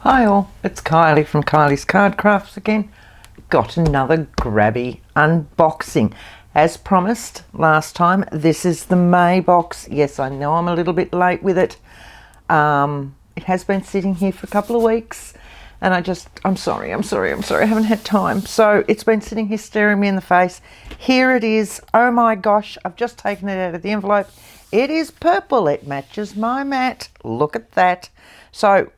Hi all, it's Kylie from Kylie's Card Crafts again. Got another Grabie unboxing. As promised last time, this is the May box. Yes, I know I'm a little bit late with it. It has been sitting here for a couple of weeks and I'm sorry, I haven't had time. So it's been sitting here staring me in the face. Here it is. Oh my gosh, I've just taken it out of the envelope. It is purple. It matches my mat. Look at that. So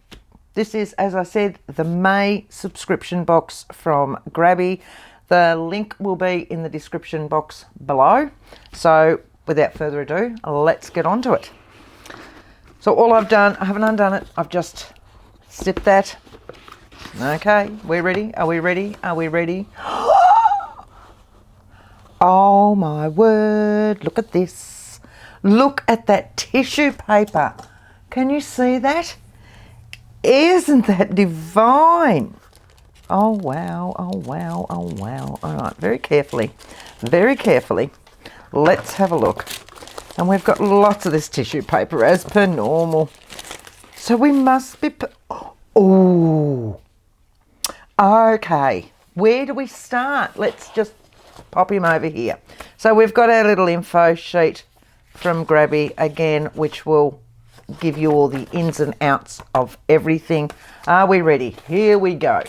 this is, as I said, the May subscription box from Grabie. The link will be in the description box below. So without further ado, let's get on to it. So all I've done, I haven't undone it, I've just snipped that. Okay, we're ready? Are we ready? Are we ready? Oh my word, look at this. Look at that tissue paper. Can you see that? Isn't that divine? Oh wow, oh wow, oh wow. All right, very carefully, let's have a look. And we've got lots of this tissue paper as per normal. So we must be, oh, okay. Where do we start? Let's just pop him over here. So we've got our little info sheet from Grabie again, which will give you all the ins and outs of everything. Are we ready? Here we go.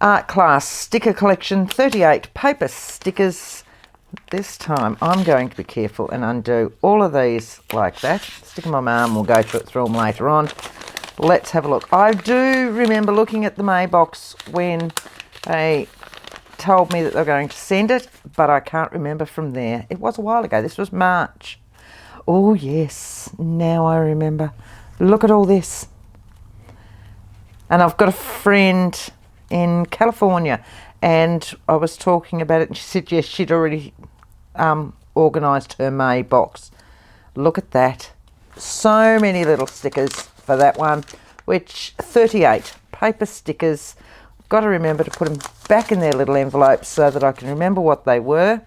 Art class sticker collection, 38 paper stickers. This time I'm going to be careful and undo all of these like that. Stick them on my arm, we'll go through them later on. Let's have a look. I do remember looking at the May box when they told me that they were going to send it, but I can't remember from there. It was a while ago. This was March. Oh yes, now I remember. Look at all this. And I've got a friend in California and I was talking about it and she said yes, she'd already organised her May box. Look at that. So many little stickers for that one, which 38 paper stickers. Got to remember to put them back in their little envelopes so that I can remember what they were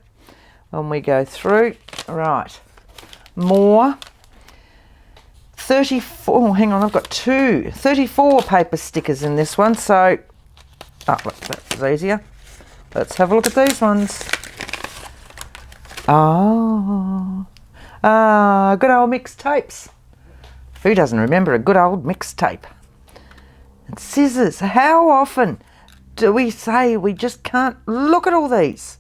when we go through. Right. More 34, hang on, I've got 34 paper stickers in this one, so that's easier. Let's have a look at these ones. Good old mixtapes. Who doesn't remember a good old mixtape? And scissors. How often do we say we just can't look at all these?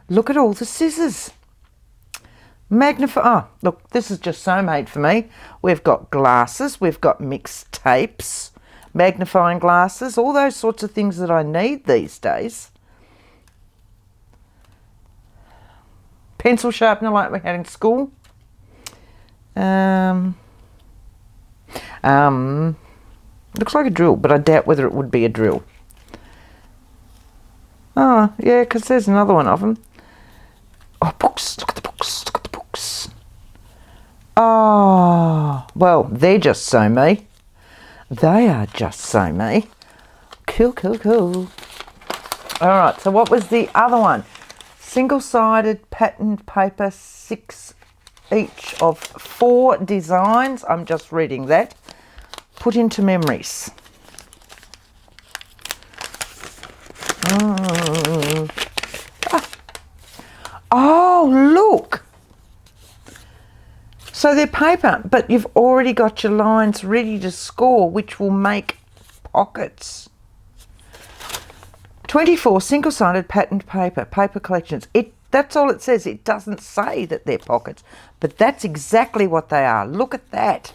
Look at all the scissors. Magnify, look, this is just so made for me. We've got glasses, we've got mixed tapes, magnifying glasses, all those sorts of things that I need these days. Pencil sharpener like we had in school. Looks like a drill, but I doubt whether it would be a drill. Oh, yeah, because there's another one of them. Oh, books, look at the books, look at the books. Oh, well, they're just so me. They are just so me. Cool, cool, cool. All right, so what was the other one? Single-sided patterned paper, 6 each of 4 designs. I'm just reading that. Put into memories. Oh, look. So they're paper, but you've already got your lines ready to score, which will make pockets. 24 single-sided patterned paper collections. That's all it says. It doesn't say that they're pockets, but that's exactly what they are. Look at that.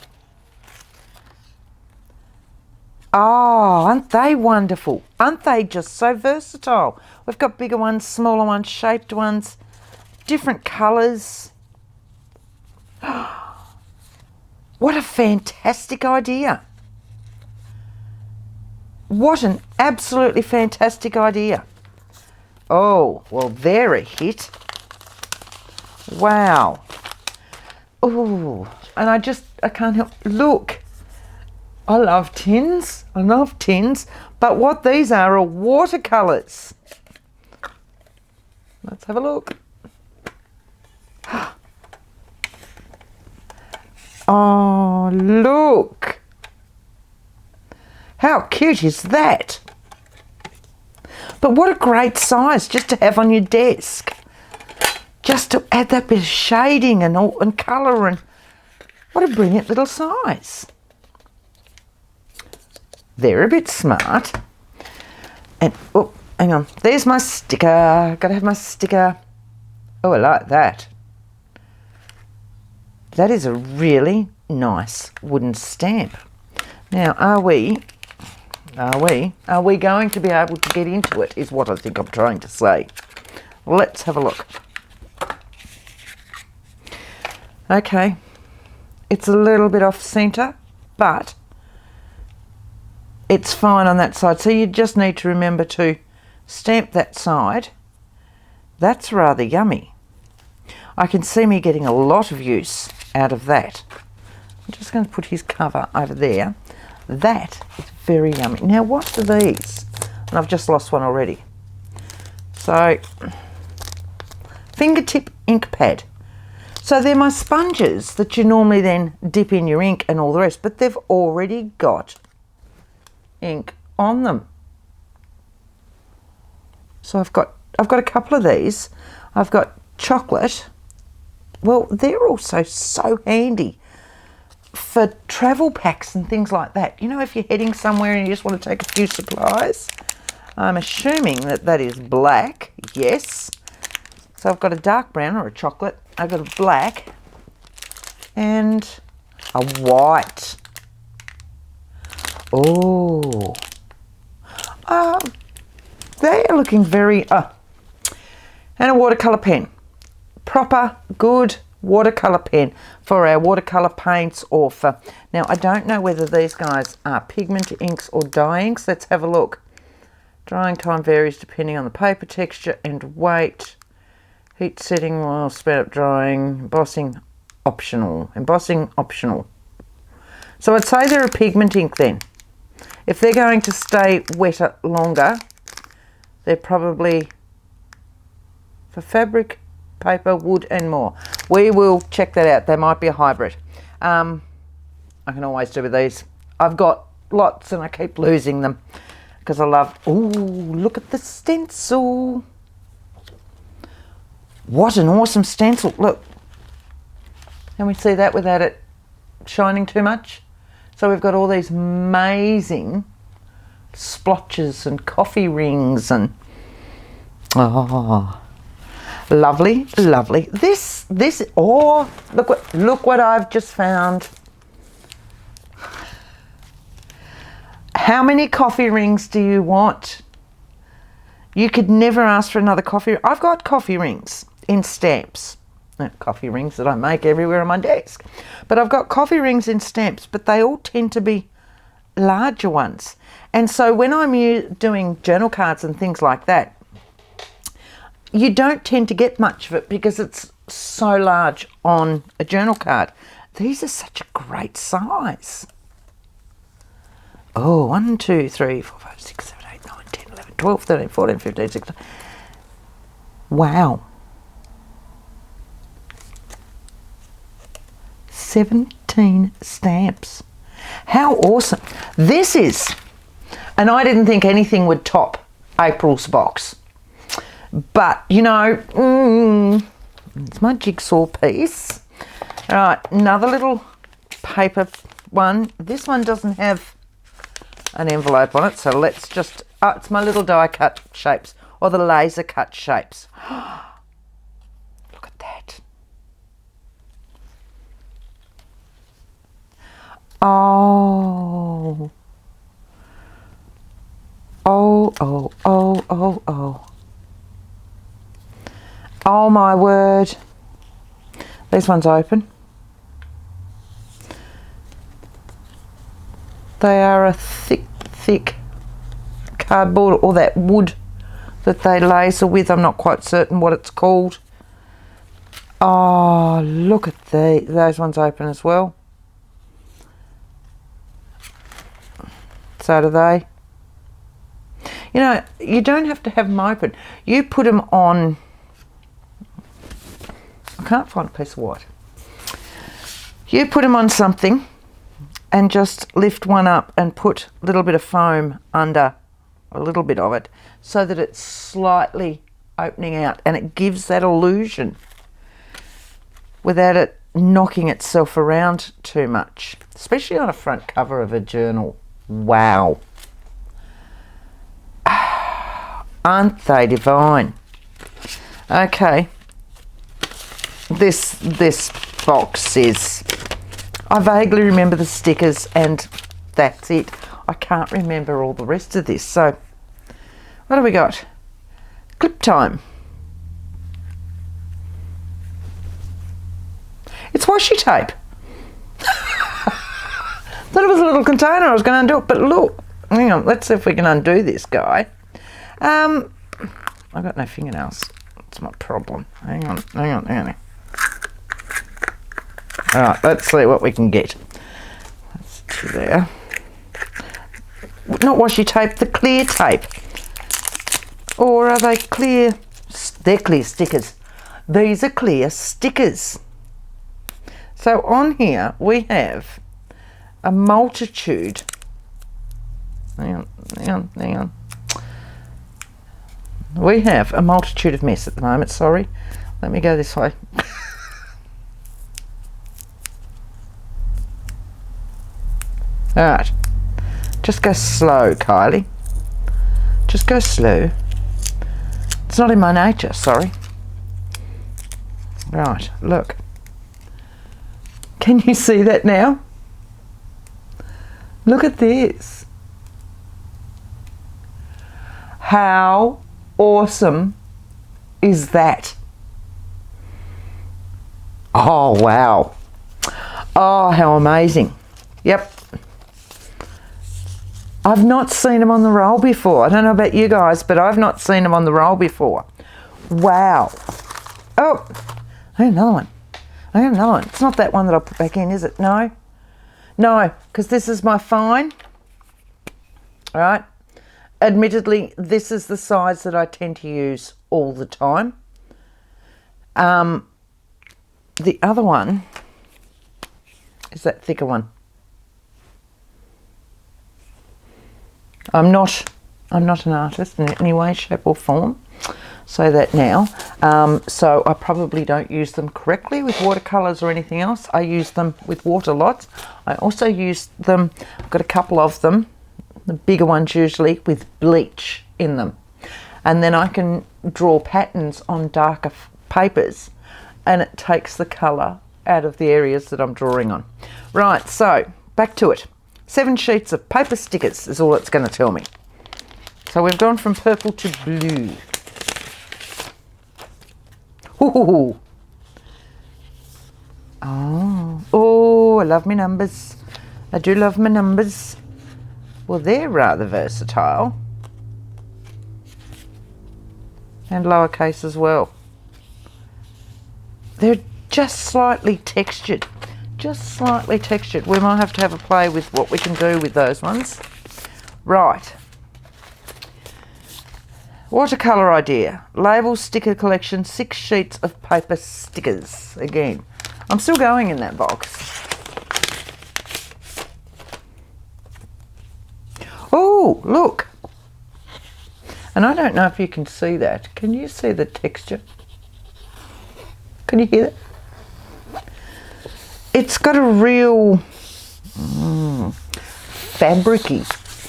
Oh, aren't they wonderful? Aren't they just so versatile? We've got bigger ones, smaller ones, shaped ones, different colours. What a fantastic idea. What an absolutely fantastic idea. Oh, well, they're a hit. Wow. Oh, and I can't help, look. I love tins, but what these are watercolours. Let's have a look. Oh, look. How cute is that? But what a great size just to have on your desk. Just to add that bit of shading and colour, and what a brilliant little size. They're a bit smart. And, oh, hang on. There's my sticker. Got to have my sticker. Oh, I like that. That is a really nice wooden stamp. Now, are we going to be able to get into it, is what I think I'm trying to say. Let's have a look. Okay, it's a little bit off centre, but it's fine on that side. So you just need to remember to stamp that side. That's rather yummy. I can see me getting a lot of use out of that. I'm just going to put his cover over there. That is very yummy. Now, what are these? And I've just lost one already. So, fingertip ink pad. So they're my sponges that you normally then dip in your ink and all the rest, but they've already got ink on them. So I've got a couple of these. I've got chocolate. Well, they're also so handy for travel packs and things like that. You know, if you're heading somewhere and you just want to take a few supplies. I'm assuming that that is black. Yes. So I've got a dark brown or a chocolate. I've got a black and a white. Oh. They are looking very... and a watercolour pen. Proper, good watercolour pen for our watercolour paints or for... Now, I don't know whether these guys are pigment inks or dye inks. Let's have a look. Drying time varies depending on the paper texture and weight. Heat setting will speed up drying. Embossing optional. So I'd say they're a pigment ink then. If they're going to stay wetter longer, they're probably for fabric, paper, wood and more. We will check that out. They might be a hybrid. I can always do with these. I've got lots and I keep losing them because I love... Ooh, look at the stencil. What an awesome stencil. Look. Can we see that without it shining too much? So we've got all these amazing splotches and coffee rings and... Oh, lovely, lovely. This, oh, look what I've just found. How many coffee rings do you want? You could never ask for another coffee. I've got coffee rings in stamps. Coffee rings that I make everywhere on my desk. But I've got coffee rings in stamps, but they all tend to be larger ones. And so when I'm doing journal cards and things like that, you don't tend to get much of it because it's so large on a journal card. These are such a great size. Oh, 1, 2, 3, 4, 5, 6, 7, 8, 9, 10, 11, 12, 13, 14, 15, 16. Wow. 17 stamps. How awesome. This is, and I didn't think anything would top April's box. But, you know, it's my jigsaw piece. All right, another little paper one. This one doesn't have an envelope on it, so let's just... Oh, it's my little die cut shapes, or the laser cut shapes. Look at that. Oh. Oh, oh, oh, oh, oh. Oh my word. This one's open. They are a thick cardboard, or that wood that they laser with. I'm not quite certain what it's called. Oh, look at those ones open as well. So do they. You know, you don't have to have them open. You put them on... I can't find a piece of white. You put them on something and just lift one up and put a little bit of foam under a little bit of it so that it's slightly opening out, and it gives that illusion without it knocking itself around too much, especially on a front cover of a journal. Wow. Aren't they divine? Okay. This box is, I vaguely remember the stickers and that's it. I can't remember all the rest of this. So what do we got? Clip time. It's washi tape. Thought it was a little container. I was going to undo it, but look, hang on. Let's see if we can undo this guy. I've got no fingernails. That's my problem. Hang on. All right, let's see what we can get. That's there. Not washi tape, the clear tape. Or are they clear? They're clear stickers. These are clear stickers. So on here we have a multitude. Hang on. We have a multitude of mess at the moment, sorry. Let me go this way. Alright. Just go slow, Kylie. Just go slow. It's not in my nature, sorry. Right, look. Can you see that now? Look at this. How awesome is that? Oh, wow. Oh, how amazing. Yep. I've not seen them on the roll before. I don't know about you guys, but I've not seen them on the roll before. Wow. Oh, I got another one. It's not that one that I'll put back in, is it? No, because this is my fine. All right. Admittedly, this is the size that I tend to use all the time. The other one is that thicker one. I'm not an artist in any way, shape or form. Say that now. So I probably don't use them correctly with watercolours or anything else. I use them with water lots. I also use them, I've got a couple of them, the bigger ones usually, with bleach in them. And then I can draw patterns on darker papers and it takes the colour out of the areas that I'm drawing on. Right, so back to it. 7 sheets of paper stickers is all it's going to tell me. So we've gone from purple to blue. Ooh. Oh, I love my numbers. I do love my numbers. Well, they're rather versatile. And lowercase as well. They're just slightly textured. Just slightly textured. We might have a play with what we can do with those ones. Right. Watercolour idea. Label sticker collection, 6 sheets of paper stickers. Again, I'm still going in that box. Oh, look. And I don't know if you can see that. Can you see the texture? Can you hear that? It's got a real fabric-y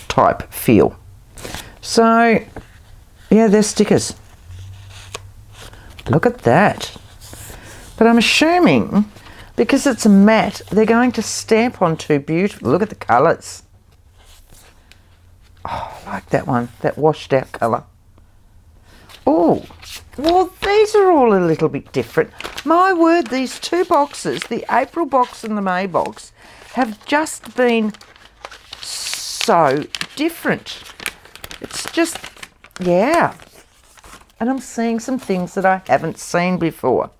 type feel. So, yeah, they're stickers. Look at that. But I'm assuming, because it's a matte, they're going to stamp onto beautifully. Look at the colours. Oh, I like that one, that washed out colour. Oh, well, these are all a little bit different. My word, these 2 boxes, the April box and the May box, have just been so different. It's just, yeah. And I'm seeing some things that I haven't seen before.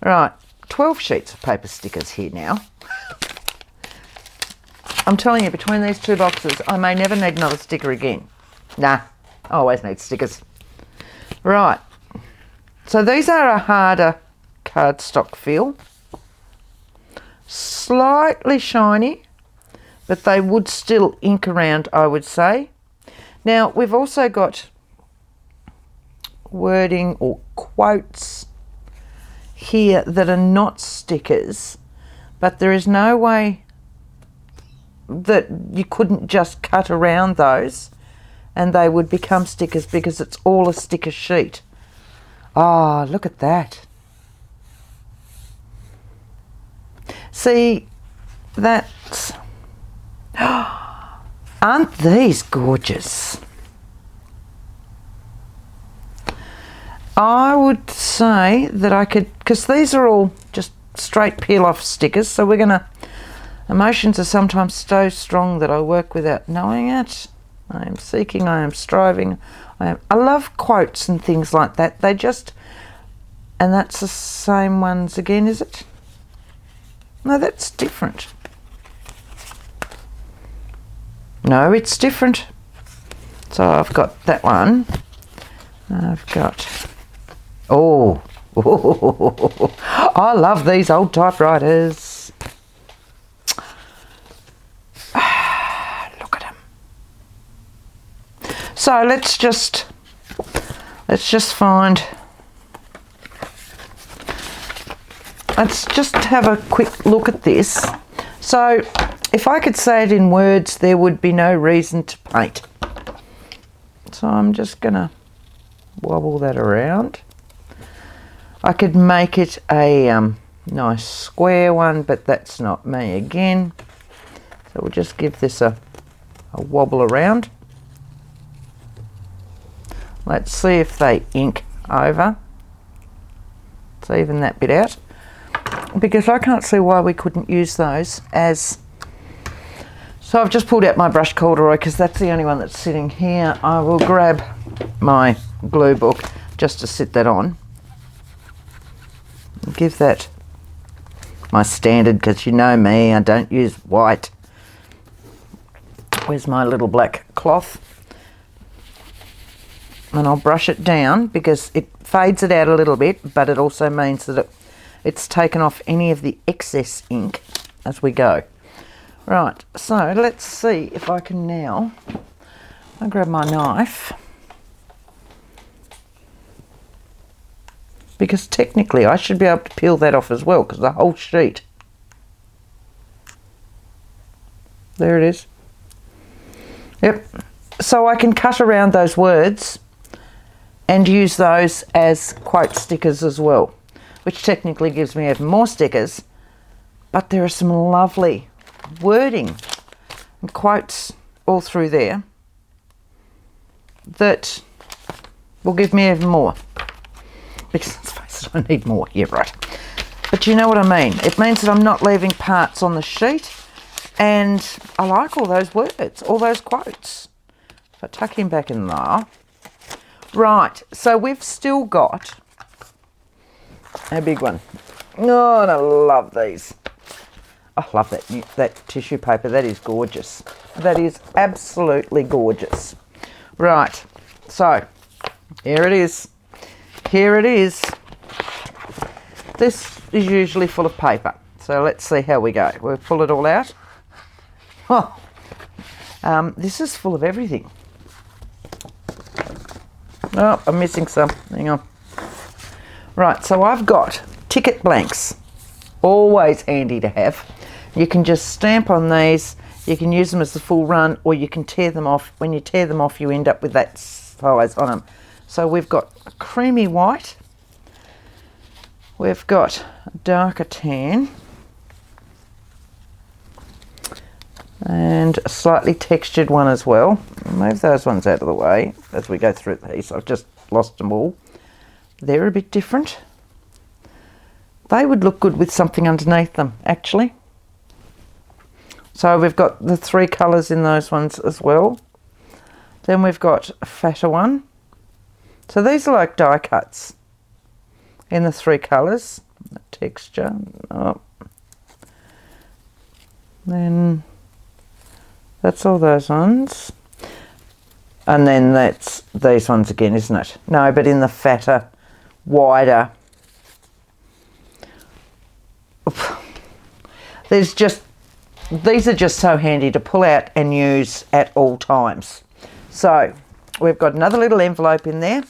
Right, 12 sheets of paper stickers here now. I'm telling you, between these 2 boxes, I may never need another sticker again. Nah, I always need stickers. Right, so these are a harder cardstock feel. Slightly shiny, but they would still ink around, I would say. Now, we've also got wording or quotes here that are not stickers, but there is no way that you couldn't just cut around those and they would become stickers because it's all a sticker sheet. Ah, look at that. See, that's... Aren't these gorgeous? I would say that I could, because these are all just straight peel off stickers, so we're gonna, emotions are sometimes so strong that I work without knowing it. I am seeking, I am striving, I love quotes and things like that. They just, and that's the same ones again, is it? No, that's different. No, it's different. So I've got that one. I've got, oh, I love these old typewriters. Look at them. So let's just find, let's just have a quick look at this. So if I could say it in words, there would be no reason to paint. So I'm just gonna wobble that around. I could make it a nice square one, but that's not me again. So we'll just give this a wobble around. Let's see if they ink over. Let's even that bit out, because I can't see why we couldn't use those as... So I've just pulled out my brush corduroy because that's the only one that's sitting here. I will grab my glue book just to sit that on. Give that my standard, because you know me, I don't use white. Where's my little black cloth? And I'll brush it down because it fades it out a little bit, but it also means that it's taken off any of the excess ink as we go. Right, so let's see if I can now, I'll grab my knife, because technically I should be able to peel that off as well, because the whole sheet, there it is. Yep, so I can cut around those words and use those as quote stickers as well, which technically gives me even more stickers, but there are some lovely wording and quotes all through there that will give me even more, because let's face it, I need more. Yeah, right. But you know what I mean. It means that I'm not leaving parts on the sheet, and I like all those words, all those quotes. If I tuck him back in there. Right, so we've still got a big one. Oh, and I love these. I love that tissue paper. That is gorgeous. That is absolutely gorgeous. Right, so here it is. Here it is. This is usually full of paper. So let's see how we go. We'll pull it all out. Oh, this is full of everything. Oh, I'm missing some. Hang on. Right, so I've got ticket blanks. Always handy to have. You can just stamp on these. You can use them as the full run, or you can tear them off. When you tear them off, you end up with that size on them. So we've got a creamy white. We've got a darker tan. And a slightly textured one as well. Move those ones out of the way as we go through these. I've just lost them all. They're a bit different. They would look good with something underneath them, actually. So we've got the 3 colours in those ones as well. Then we've got a fatter one. So these are like die cuts in the 3 colours. The texture. Oh. Then that's all those ones. And then that's these ones again, isn't it? No, but in the fatter, wider. There's just These are just so handy to pull out and use at all times. So we've got another little envelope in there.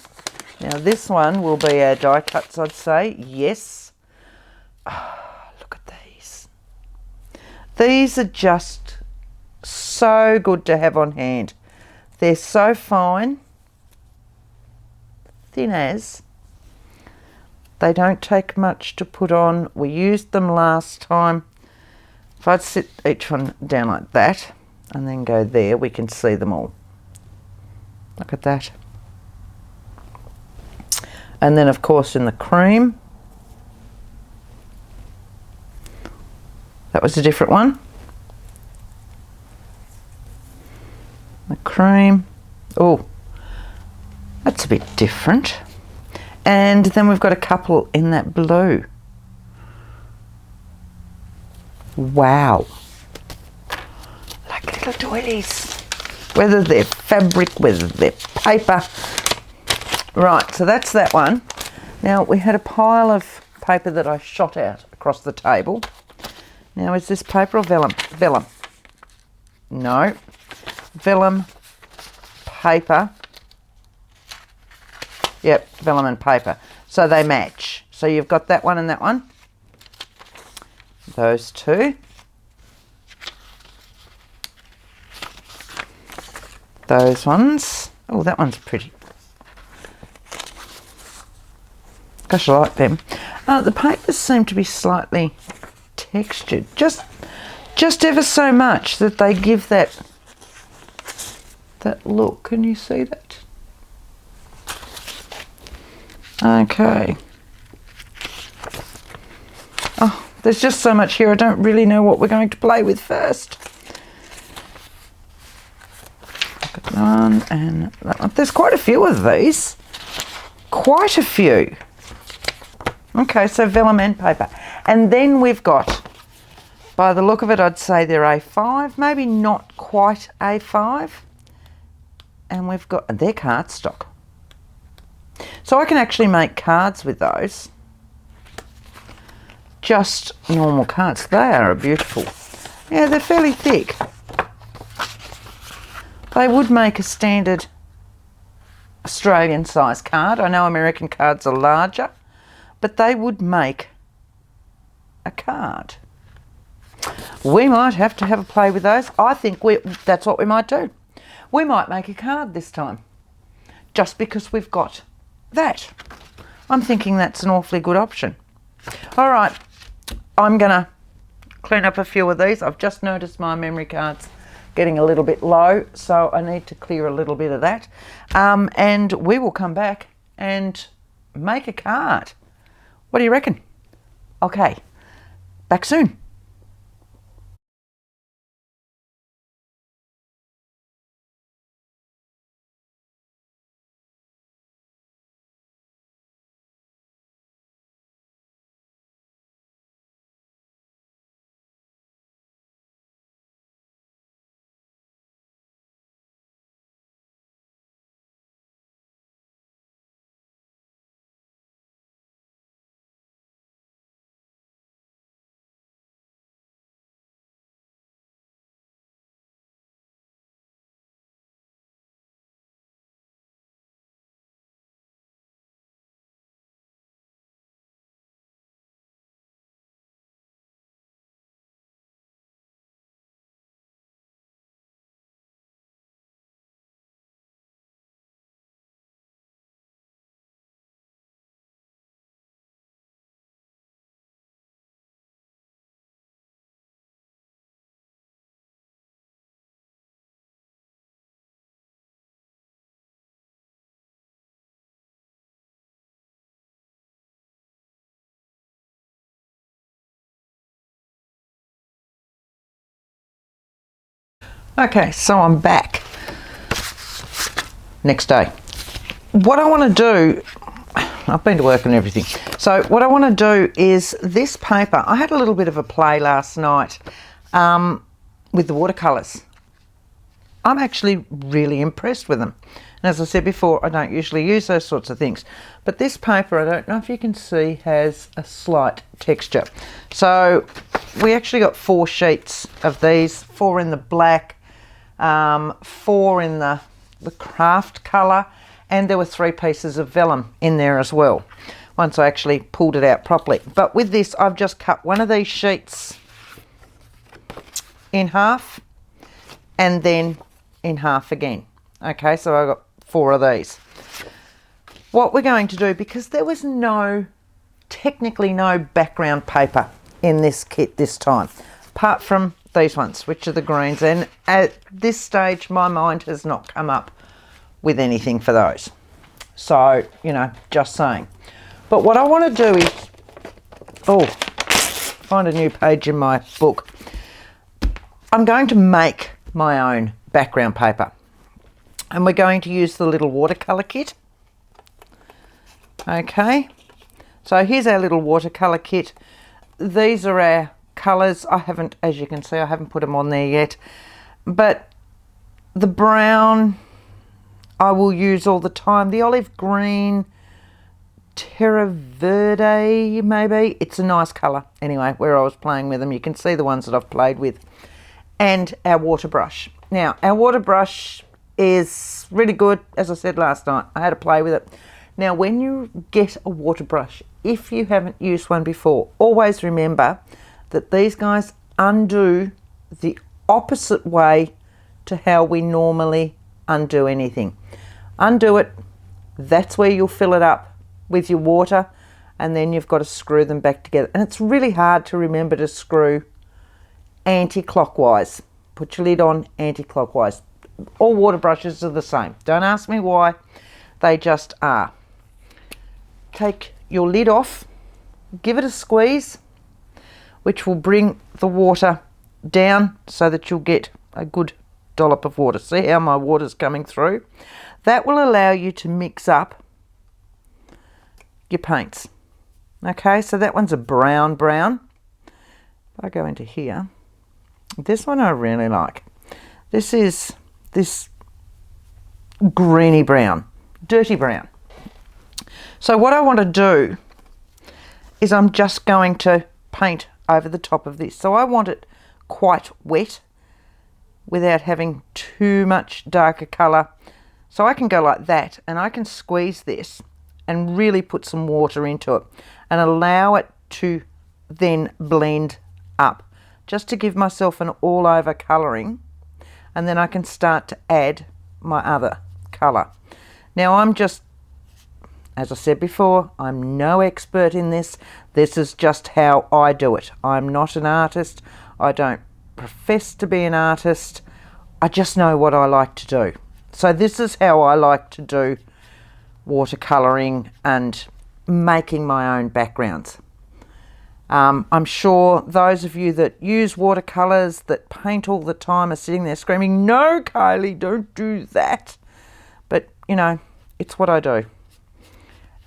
Now this one will be our die cuts, I'd say. Yes. Oh, look at these. These are just so good to have on hand. They're so fine. Thin as. They don't take much to put on. We used them last time. If I'd sit each one down like that and then go there, we can see them all. Look at that. And then of course in the cream, that was a different one. The cream, oh, that's a bit different. And then we've got a couple in that blue. Wow. Like little doilies. Whether they're fabric, whether they're paper. Right, so that's that one. Now we had a pile of paper that I shot out across the table. Now is this paper or vellum? Vellum. No. Vellum, paper. Yep, vellum and paper. So they match. So you've got that one and that one. Those two. Those ones. Oh, that one's pretty. Gosh, I like them. The papers seem to be slightly textured. Just ever so much that they give that look. Can you see that? Okay. Oh, there's just so much here. I don't really know what we're going to play with first. Look at that one and that one. There's quite a few of these. Quite a few. Okay, so vellum and paper. And then we've got, by the look of it, I'd say they're A5, maybe not quite A5. And we've got, they're cardstock. So I can actually make cards with those. Just normal cards. They are beautiful. Yeah, they're fairly thick. They would make a standard Australian size card. I know American cards are larger, but they would make a card. We might have to have a play with those. I think that's what we might do. We might make a card this time, just because we've got that. I'm thinking that's an awfully good option. All right, I'm gonna clean up a few of these. I've just noticed my memory card's getting a little bit low, so I need to clear a little bit of that. And we will come back and make a card. What do you reckon? Okay, back soon. Okay, so I'm back. Next day. What I want to do, I've been to work and everything. So what I want to do is this paper. I had a little bit of a play last night with the watercolours. I'm actually really impressed with them. And as I said before, I don't usually use those sorts of things. But this paper, I don't know if you can see, has a slight texture. So we actually got 4 sheets of these, 4 in the black, 4 in the craft colour, and there were 3 pieces of vellum in there as well, once I actually pulled it out properly. But with this, I've just cut one of these sheets in half and then in half again. Okay, so I've got 4 of these. What we're going to do, because there was technically no background paper in this kit this time, apart from these ones, which are the greens, and at this stage my mind has not come up with anything for those. So, just saying. But what I want to do is, find a new page in my book. I'm going to make my own background paper, and we're going to use the little watercolour kit. Okay, so here's our little watercolour kit. These are our colours. As you can see, I haven't put them on there yet, but the brown I will use all the time. The olive green, Terra Verde maybe, it's a nice colour anyway, where I was playing with them. You can see the ones that I've played with. And our water brush. Now, our water brush is really good. As I said last night, I had to play with it. Now, when you get a water brush, if you haven't used one before, always remember that these guys undo the opposite way to how we normally undo anything. Undo it, that's where you'll fill it up with your water, and then you've got to screw them back together. And it's really hard to remember to screw anti-clockwise. Put your lid on anti-clockwise. All water brushes are the same. Don't ask me why, they just are. Take your lid off, give it a squeeze, which will bring the water down so that you'll get a good dollop of water. See how my water's coming through? That will allow you to mix up your paints. Okay, so that one's a brown. If I go into here, this one I really like. This is this greeny brown, dirty brown. So what I want to do is I'm just going to paint over the top of this. So I want it quite wet without having too much darker colour. So I can go like that, and I can squeeze this and really put some water into it and allow it to then blend up, just to give myself an all over colouring, and then I can start to add my other colour. Now I'm just, as I said before, I'm no expert in this. This is just how I do it. I'm not an artist. I don't profess to be an artist. I just know what I like to do. So this is how I like to do watercolouring and making my own backgrounds. I'm sure those of you that use watercolours, that paint all the time, are sitting there screaming, "No, Kylie, don't do that." But, it's what I do.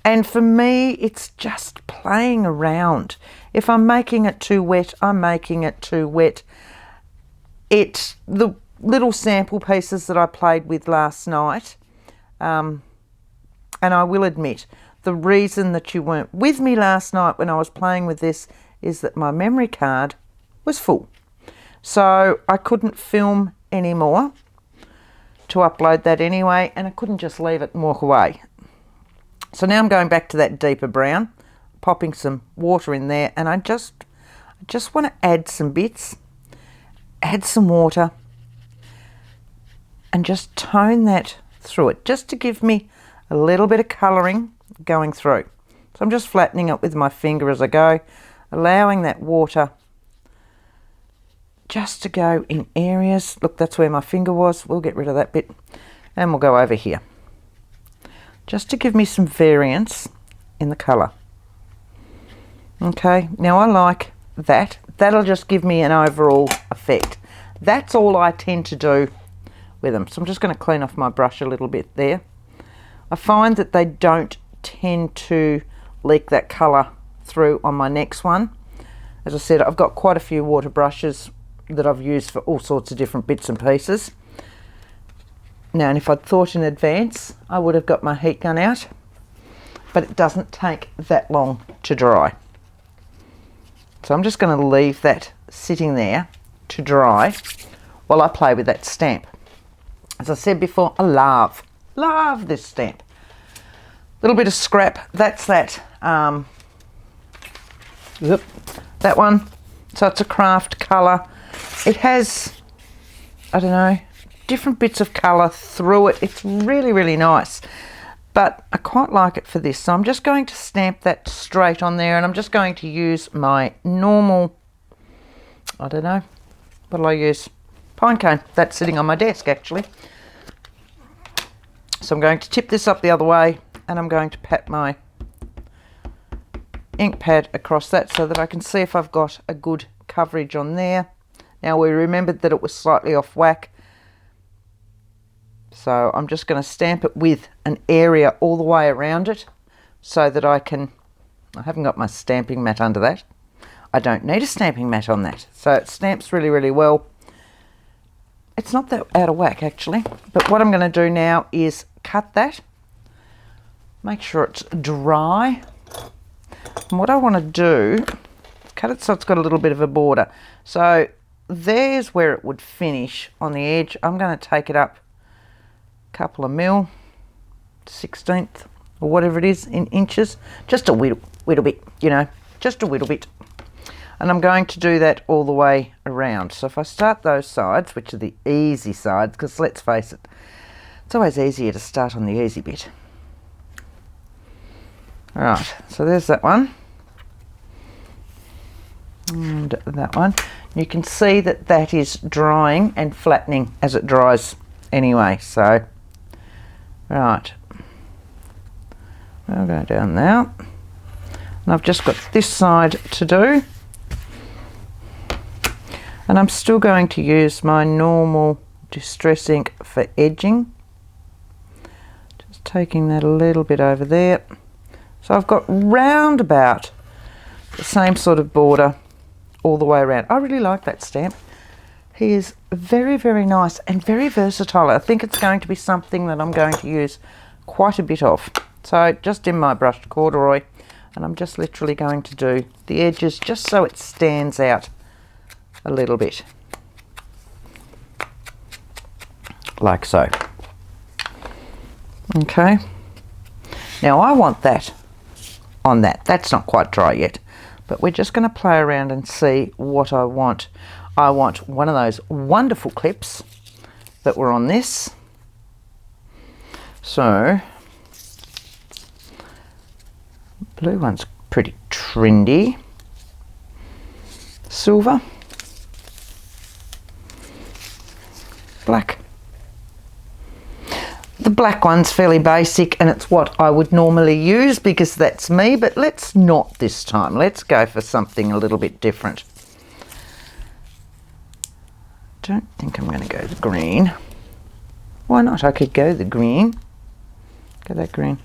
And for me, it's just playing around. If I'm making it too wet, I'm making it too wet. The little sample pieces that I played with last night, and I will admit, the reason that you weren't with me last night when I was playing with this is that my memory card was full. So I couldn't film anymore to upload that anyway, and I couldn't just leave it and walk away. So now I'm going back to that deeper brown, popping some water in there, and I just want to add some bits, add some water, and just tone that through it, just to give me a little bit of colouring going through. So I'm just flattening it with my finger as I go, allowing that water just to go in areas. Look, that's where my finger was. We'll get rid of that bit, and we'll go over here, just to give me some variance in the colour. Okay, now I like that. That'll just give me an overall effect. That's all I tend to do with them. So I'm just going to clean off my brush a little bit there. I find that they don't tend to leak that colour through on my next one. As I said, I've got quite a few water brushes that I've used for all sorts of different bits and pieces. Now, and if I'd thought in advance, I would have got my heat gun out, but it doesn't take that long to dry. So I'm just going to leave that sitting there to dry while I play with that stamp. As I said before, I love this stamp. Little bit of scrap, that's that, that one. So it's a craft colour. It has, I don't know, different bits of colour through it. It's really, really nice. But I quite like it for this. So I'm just going to stamp that straight on there, and I'm just going to use my normal, I don't know, what'll I use? Pine cone. That's sitting on my desk actually. So I'm going to tip this up the other way, and I'm going to pat my ink pad across that so that I can see if I've got a good coverage on there. Now we remembered that it was slightly off whack, so I'm just going to stamp it with an area all the way around it so that I haven't got my stamping mat under that. I don't need a stamping mat on that, so it stamps really, really well. It's not that out of whack actually, but what I'm going to do now is cut that, make sure it's dry. And what I want to do, cut it so it's got a little bit of a border. So there's where it would finish on the edge. I'm going to take it up a couple of mil, 1/16 or whatever it is in inches, just a whittle bit, you know, just a whittle bit. And I'm going to do that all the way around. So if I start those sides, which are the easy sides, because let's face it, it's always easier to start on the easy bit. Right, so there's that one. And that one. You can see that that is drying and flattening as it dries anyway. So, right. I'll go down now. And I've just got this side to do. And I'm still going to use my normal distress ink for edging. Just taking that a little bit over there. So I've got round about the same sort of border all the way around. I really like that stamp. He is very, very nice and very versatile. I think it's going to be something that I'm going to use quite a bit of. So just in my brushed corduroy, and I'm just literally going to do the edges just so it stands out a little bit, like so. Okay, now I want that on that. That's not quite dry yet, but we're just going to play around and see what I want. I want one of those wonderful clips that were on this. So blue one's pretty trendy. Silver. Black. The black one's fairly basic, and it's what I would normally use because that's me, but let's not this time. Let's go for something a little bit different. Don't think I'm going to go the green. Why not? I could go the green. Go that green.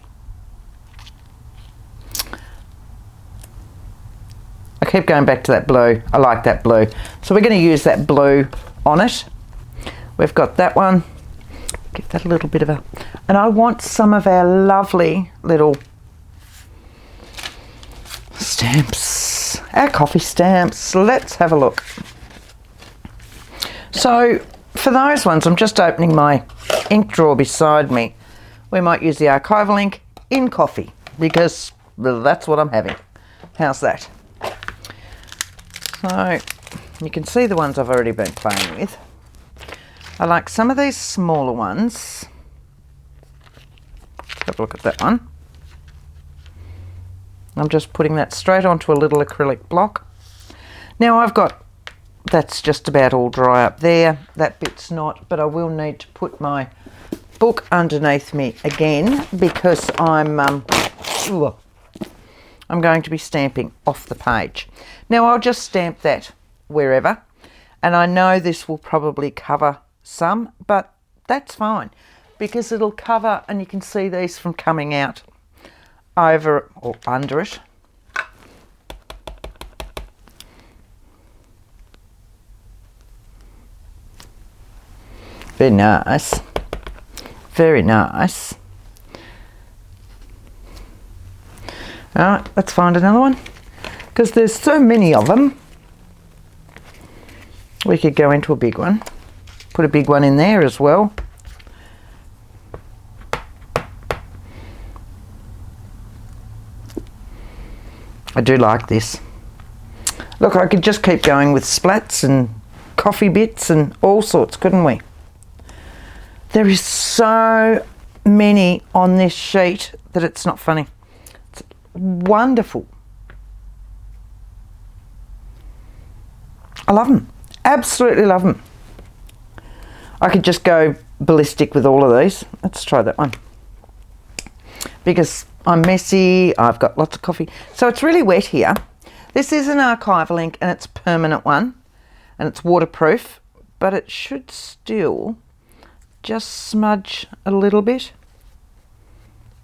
I keep going back to that blue. I like that blue. So we're going to use that blue on it. We've got that one. Give that a little bit of a... And I want some of our lovely little stamps. Our coffee stamps. Let's have a look. So for those ones, I'm just opening my ink drawer beside me. We might use the archival ink in coffee because that's what I'm having. How's that? So you can see the ones I've already been playing with. I like some of these smaller ones. Have a look at that one. I'm just putting that straight onto a little acrylic block. Now I've got, that's just about all dry up there. That bit's not, but I will need to put my book underneath me again because I'm going to be stamping off the page. Now I'll just stamp that wherever, and I know this will probably cover some, but that's fine because it'll cover, and you can see these from coming out over or under it. Very nice. Very nice. All right, let's find another one because there's so many of them. We could go into a big one. Put a big one in there as well. I do like this. Look, I could just keep going with splats and coffee bits and all sorts, couldn't we? There is so many on this sheet that it's not funny. It's wonderful. I love them. Absolutely love them. I could just go ballistic with all of these. Let's try that one. Because I'm messy, I've got lots of coffee. So it's really wet here. This is an archival ink and it's a permanent one. And it's waterproof. But it should still just smudge a little bit.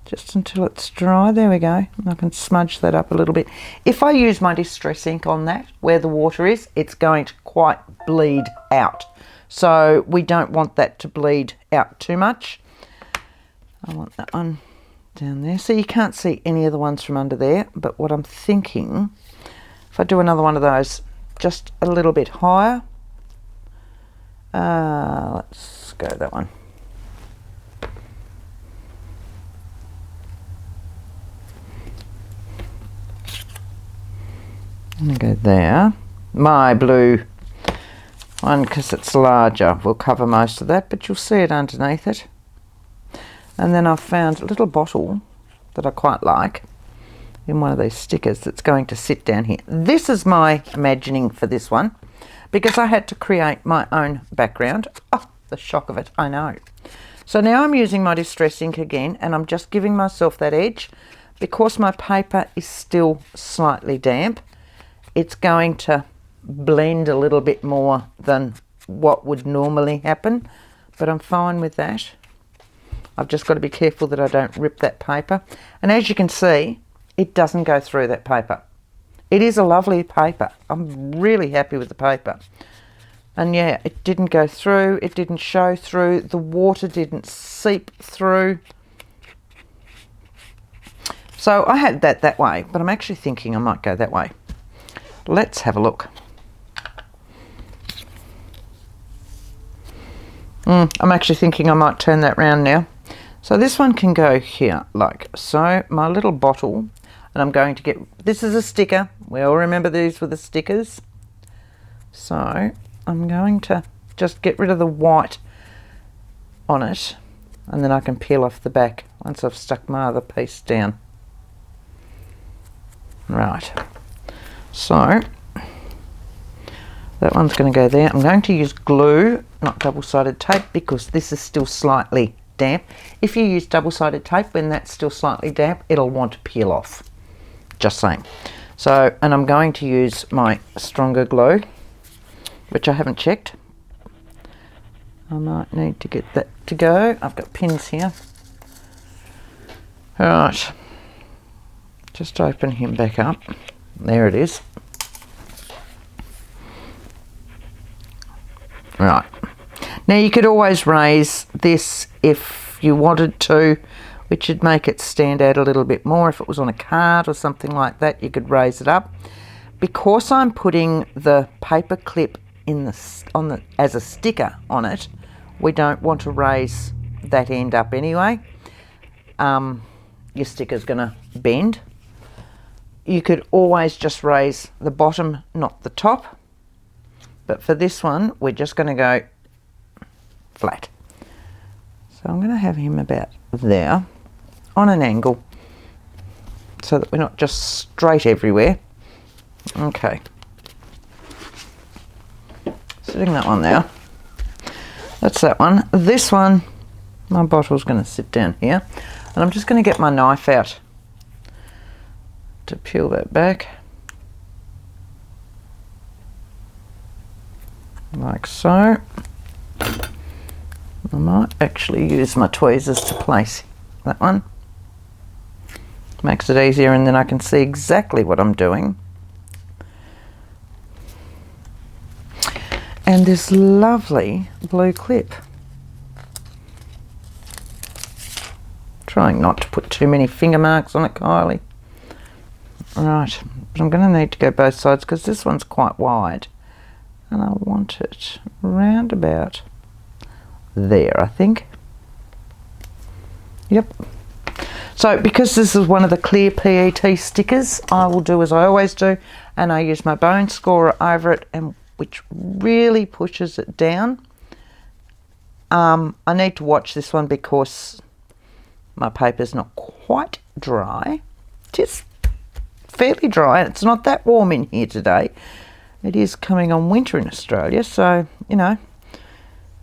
Just until it's dry. There we go. I can smudge that up a little bit. If I use my distress ink on that, where the water is, it's going to quite bleed out. So we don't want that to bleed out too much. I want that one down there. So you can't see any of the ones from under there. But what I'm thinking, if I do another one of those just a little bit higher. Let's go that one. I'm going to go there. My blue one, because it's larger, will cover most of that, but you'll see it underneath it. And then I've found a little bottle that I quite like in one of these stickers that's going to sit down here. This is my imagining for this one, because I had to create my own background. Oh, the shock of it, I know. So now I'm using my distress ink again, and I'm just giving myself that edge. Because my paper is still slightly damp, it's going to blend a little bit more than what would normally happen, but I'm fine with that. I've just got to be careful that I don't rip that paper. And as you can see, it doesn't go through that paper. It is a lovely paper. I'm really happy with the paper. And yeah, it didn't go through, it didn't show through, the water didn't seep through. So I had that way, but I'm actually thinking I might go that way. Let's have a look. I'm actually thinking I might turn that round now. So this one can go here, like so. My little bottle, and I'm going to get, this is a sticker. We all remember these were the stickers. So I'm going to just get rid of the white on it, and then I can peel off the back once I've stuck my other piece down. Right. So that one's going to go there. I'm going to use glue, not double-sided tape, because this is still slightly damp. If you use double-sided tape when that's still slightly damp, it'll want to peel off. Just saying. So, and I'm going to use my stronger glue, which I haven't checked. I might need to get that to go. I've got pins here. All right. Just open him back up. There it is. Right. Now you could always raise this if you wanted to, which would make it stand out a little bit more. If it was on a card or something like that, you could raise it up. Because I'm putting the paper clip in the as a sticker on it, we don't want to raise that end up anyway. Your sticker's going to bend. You could always just raise the bottom, not the top. But for this one, we're just going to go flat. So I'm going to have him about there on an angle so that we're not just straight everywhere. Okay. Sitting that one there. That's that one. This one, my bottle's going to sit down here. And I'm just going to get my knife out to peel that back. Like so. I might actually use my tweezers to place that one. Makes it easier, and then I can see exactly what I'm doing. And this lovely blue clip. Trying not to put too many finger marks on it, Kylie. Right, but I'm going to need to go both sides because this one's quite wide. And I want it round about there, I think. Yep. So because this is one of the clear PET stickers, I will do as I always do, and I use my bone scorer over it, and which really pushes it down. I need to watch this one because my paper's not quite dry. Just fairly dry. It's not that warm in here today. It is coming on winter in Australia, so, you know,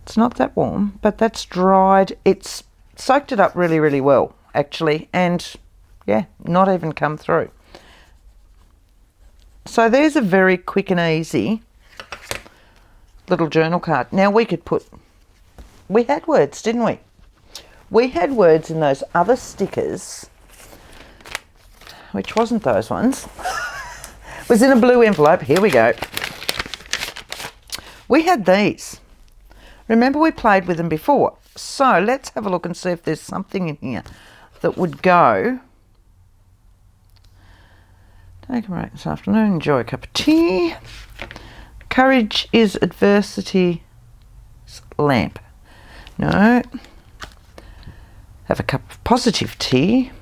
it's not that warm, but that's dried. It's soaked it up really, really well, actually, and, yeah, not even come through. So there's a very quick and easy little journal card. Now we could put... We had words, didn't we? We had words in those other stickers, which wasn't those ones. It was in a blue envelope. Here we go. We had these. Remember we played with them before. So let's have a look and see if there's something in here that would go. Take a break this afternoon. Enjoy a cup of tea. Courage is adversity's lamp. No. Have a cup of positive tea.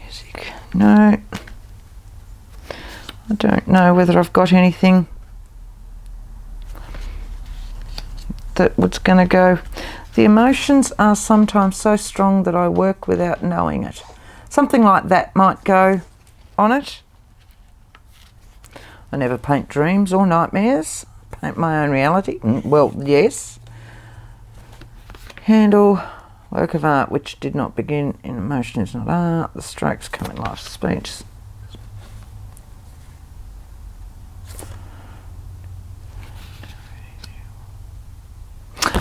Music. No. I don't know whether I've got anything that was going to go. The emotions are sometimes so strong that I work without knowing it. Something like that might go on it. I never paint dreams or nightmares. Paint my own reality. Well, yes. Handle, work of art which did not begin in emotion is not art. The strokes come in life speech.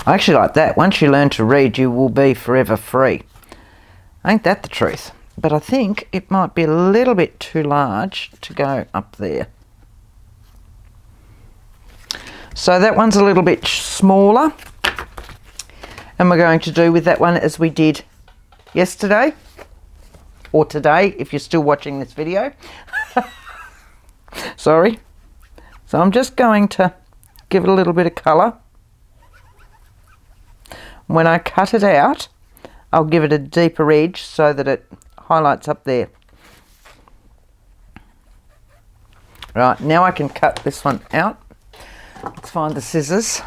I actually like that. Once you learn to read, you will be forever free. Ain't that the truth? But I think it might be a little bit too large to go up there. So that one's a little bit smaller. And we're going to do with that one as we did yesterday. Or today, if you're still watching this video. Sorry. So I'm just going to give it a little bit of colour. When I cut it out, I'll give it a deeper edge so that it highlights up there. Right, now I can cut this one out. Let's find the scissors.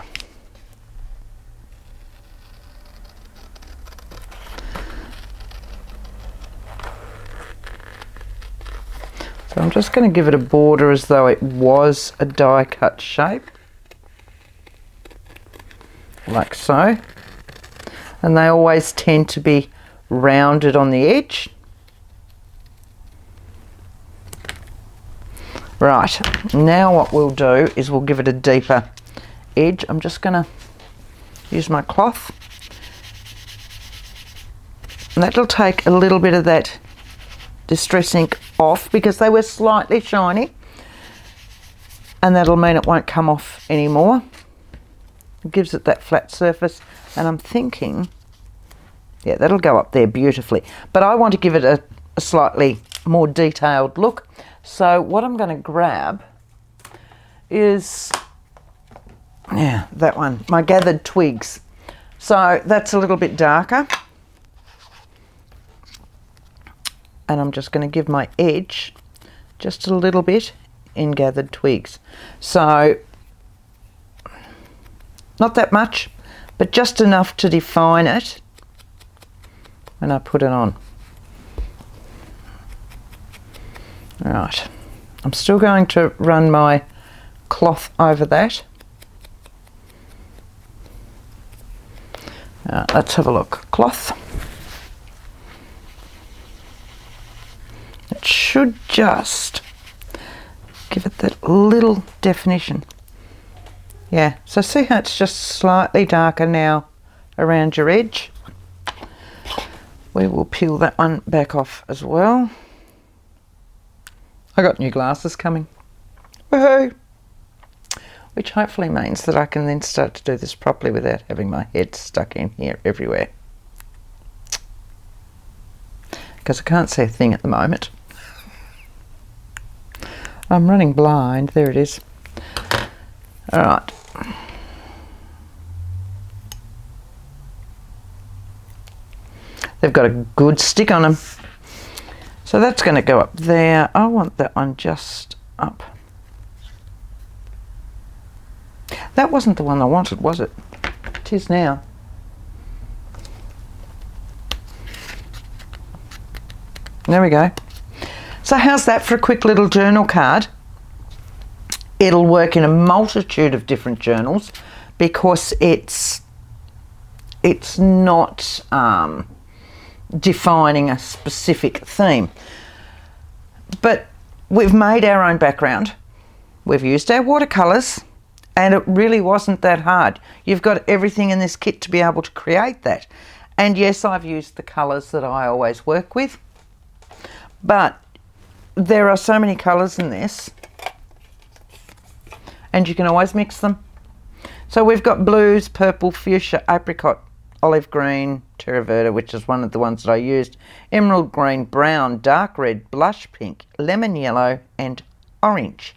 So I'm just going to give it a border as though it was a die cut shape. Like so. And they always tend to be rounded on the edge. Right, now what we'll do is we'll give it a deeper edge. I'm just going to use my cloth. And that'll take a little bit of that Distress ink off because they were slightly shiny. And that'll mean it won't come off anymore. It gives it that flat surface. And I'm thinking, yeah, that'll go up there beautifully. But I want to give it a slightly more detailed look. So what I'm going to grab is, yeah, that one, my gathered twigs. So that's a little bit darker. And I'm just going to give my edge just a little bit in gathered twigs. So not that much, but just enough to define it when I put it on. Right, I'm still going to run my cloth over that. Let's have a look. Cloth. It should just give it that little definition. Yeah, so see how it's just slightly darker now around your edge? We will peel that one back off as well. I got new glasses coming. Woohoo! Which hopefully means that I can then start to do this properly without having my head stuck in here everywhere. Because I can't see a thing at the moment. I'm running blind. There it is. All right. They've got a good stick on them. So that's going to go up there. I want that one just up. That wasn't the one I wanted, was it? It is now. There we go. So how's that for a quick little journal card? It'll work in a multitude of different journals because it's not defining a specific theme. But we've made our own background. We've used our watercolours, and it really wasn't that hard. You've got everything in this kit to be able to create that. And yes, I've used the colours that I always work with, but there are so many colours in this, and you can always mix them. So we've got blues, purple, fuchsia, apricot, olive green, terracotta, which is one of the ones that I used, emerald green, brown, dark red, blush pink, lemon yellow, and orange.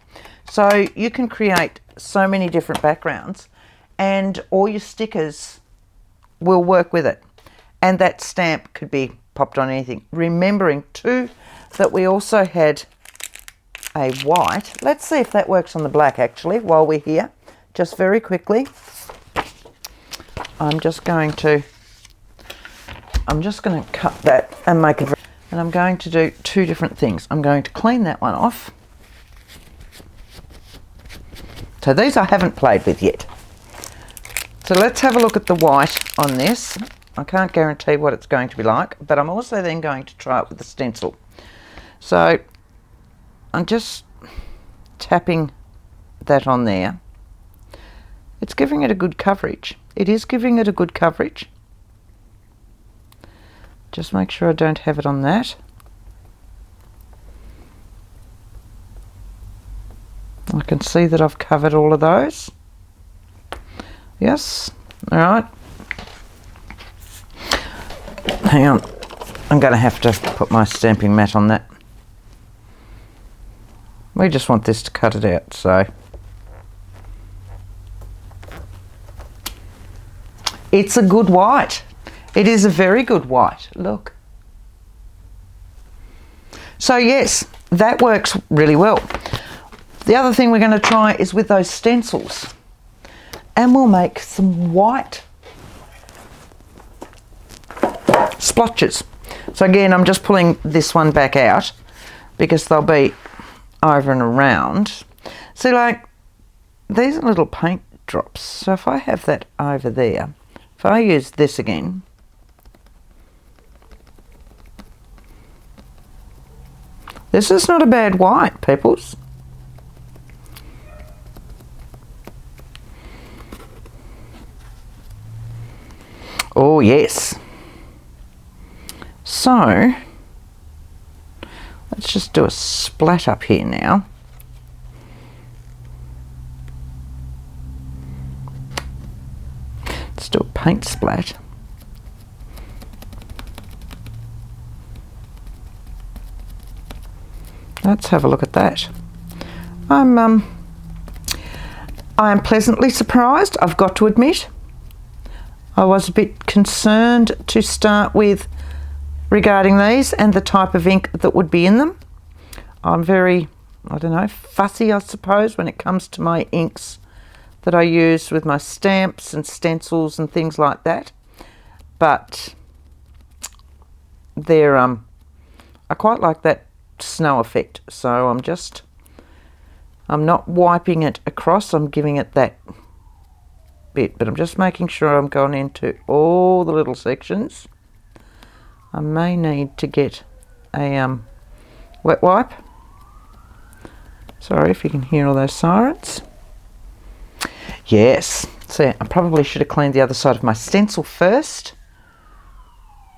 So you can create so many different backgrounds, and all your stickers will work with it. And that stamp could be popped on anything. Remembering too that we also had a white. Let's see if that works on the black actually while we're here. Just very quickly. I'm just going to cut that and make it, and I'm going to do two different things. I'm going to clean that one off. So these I haven't played with yet. So let's have a look at the white on this. I can't guarantee what it's going to be like, but I'm also then going to try it with the stencil. So I'm just tapping that on there. It's giving it a good coverage. It is giving it a good coverage. Just make sure I don't have it on that. I can see that I've covered all of those. Yes, all right. Hang on, I'm going to have to put my stamping mat on that. We just want this to cut it out, so. It's a good white. It is a very good white, look. So yes, that works really well. The other thing we're going to try is with those stencils. And we'll make some white splotches. So again, I'm just pulling this one back out because they'll be over and around. See, like, these are little paint drops. So if I have that over there, if I use this again, this is not a bad white, peoples. Oh yes. So let's just do a splat up here now. Let's do a paint splat. Let's have a look at that. I am pleasantly surprised, I've got to admit. I was a bit concerned to start with regarding these and the type of ink that would be in them. I'm very, I don't know, fussy, I suppose, when it comes to my inks that I use with my stamps and stencils and things like that. But they're, I quite like that snow effect. So I'm not wiping it across, I'm giving it that bit, but I'm just making sure I'm going into all the little sections. I may need to get a wet wipe. Sorry if you can hear all those sirens. Yes, so I probably should have cleaned the other side of my stencil first,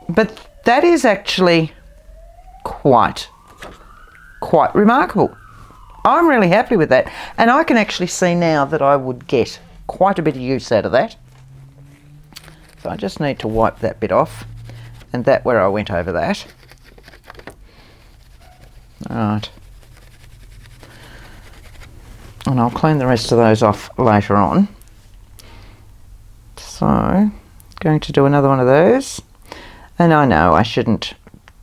but that is actually quite remarkable. I'm really happy with that, and I can actually see now that I would get quite a bit of use out of that. So I just need to wipe that bit off, and that where I went over that. Alright. And I'll clean the rest of those off later on. So, going to do another one of those. And I know I shouldn't,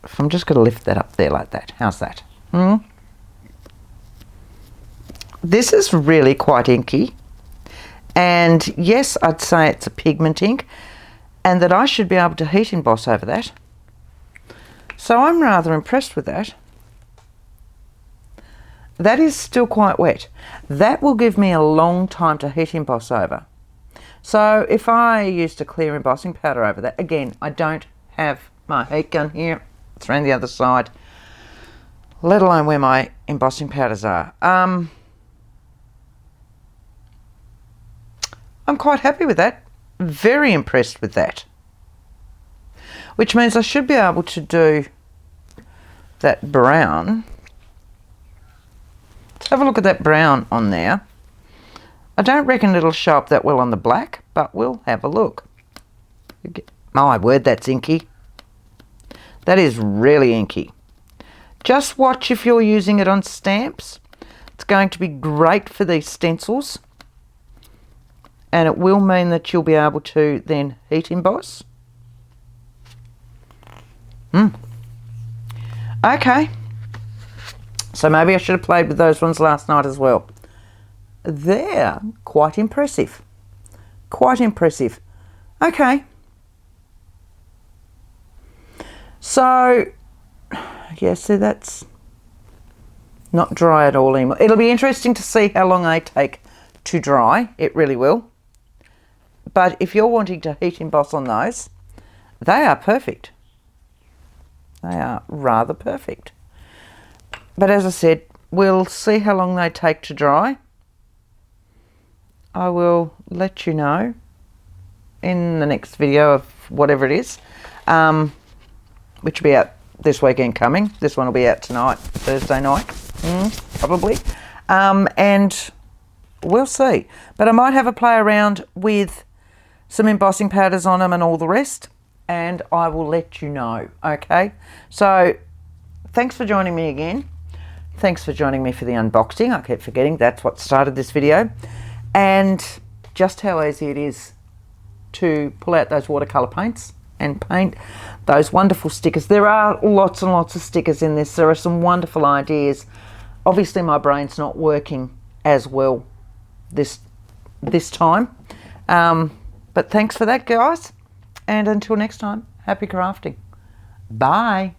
if I'm just going to lift that up there like that. How's that? This is really quite inky. And yes, I'd say it's a pigment ink, and that I should be able to heat emboss over that. So I'm rather impressed with that. That is still quite wet. That will give me a long time to heat emboss over. So if I used a clear embossing powder over that, again, I don't have my heat gun here. It's around the other side, let alone where my embossing powders are. I'm quite happy with that. Very impressed with that. Which means I should be able to do that brown. Let's have a look at that brown on there. I don't reckon it'll show up that well on the black, but we'll have a look. My word, that's inky. That is really inky. Just watch if you're using it on stamps. It's going to be great for these stencils. And it will mean that you'll be able to then heat emboss. Okay. So maybe I should have played with those ones last night as well. They're quite impressive. Quite impressive. Okay. So, yeah, see, that's not dry at all anymore. It'll be interesting to see how long they take to dry. It really will. But if you're wanting to heat emboss on those, they are perfect. They are rather perfect. But as I said, we'll see how long they take to dry. I will let you know in the next video of whatever it is, which will be out this weekend coming. This one will be out tonight, Thursday night, probably. And we'll see. But I might have a play around with some embossing powders on them and all the rest, and I will let you know, okay? So thanks for joining me again. Thanks for joining me for the unboxing. I keep forgetting that's what started this video. And just how easy it is to pull out those watercolour paints and paint those wonderful stickers. There are lots and lots of stickers in this. There are some wonderful ideas. Obviously my brain's not working as well this time. But thanks for that, guys. And until next time, happy crafting. Bye.